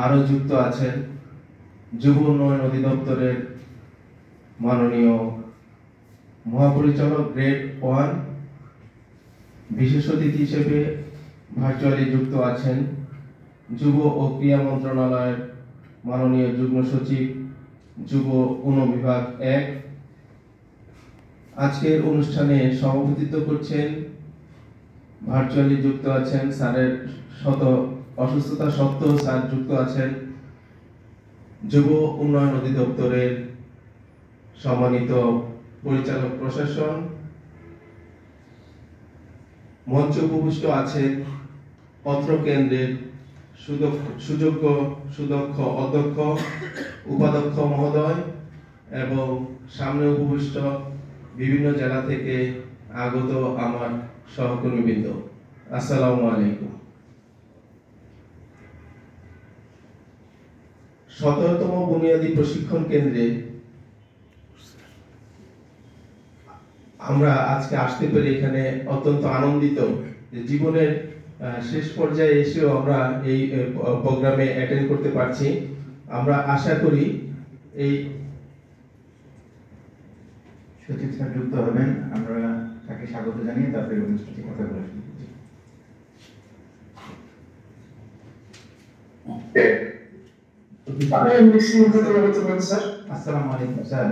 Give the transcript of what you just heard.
আরো যুক্ত আছেন যুব উন্নয়ন অধিদপ্তরের মাননীয় মহাপরিচালক গ্রেড 1। বিশেষ অতিথি হিসেবে ভার্চুয়ালি যুক্ত আছেন যুব ও ক্রীড়া মন্ত্রণালয়ের মাননীয় যুগ্ম সচিব যুব অনুবিভাগ 1। আজকের অনুষ্ঠানে সভাপতিত্ব করছেন ভার্চুয়ালি যুক্ত আছেন স্যারের অসুস্থতা সত্ত্বেও স্যার যুক্ত আছেন যুব উন্নয়ন অধিদপ্তরের সম্মানিত পরিচালক প্রশাসন। মঞ্চে উপবিষ্ট আছেন অত্র কেন্দ্রের সুদক্ষ অধ্যক্ষ উপাধ্যক্ষ মহোদয় এবং সামনে উপবিষ্ট বিভিন্ন জেলা থেকে আগত আমার সহকর্মীবৃন্দ, আসসালামু আলাইকুম। 17তম বুনিয়াদী প্রশিক্ষণ কেন্দ্রে আমরা আজকে আসতে পেরে এখানে অত্যন্ত আনন্দিত যে জীবনের শেষ পর্যায়ে এসেও আমরা এই প্রোগ্রামে অ্যাটেন্ড করতে পারছি। আমরা আশা করি এই সচিব স্যার যুক্ত হবেন, আমরা তাকে স্বাগত জানিয়ে তারপরে অনুষ্ঠানটি কথা বলে শুরু করছি। আসসালামু আলাইকুম স্যার।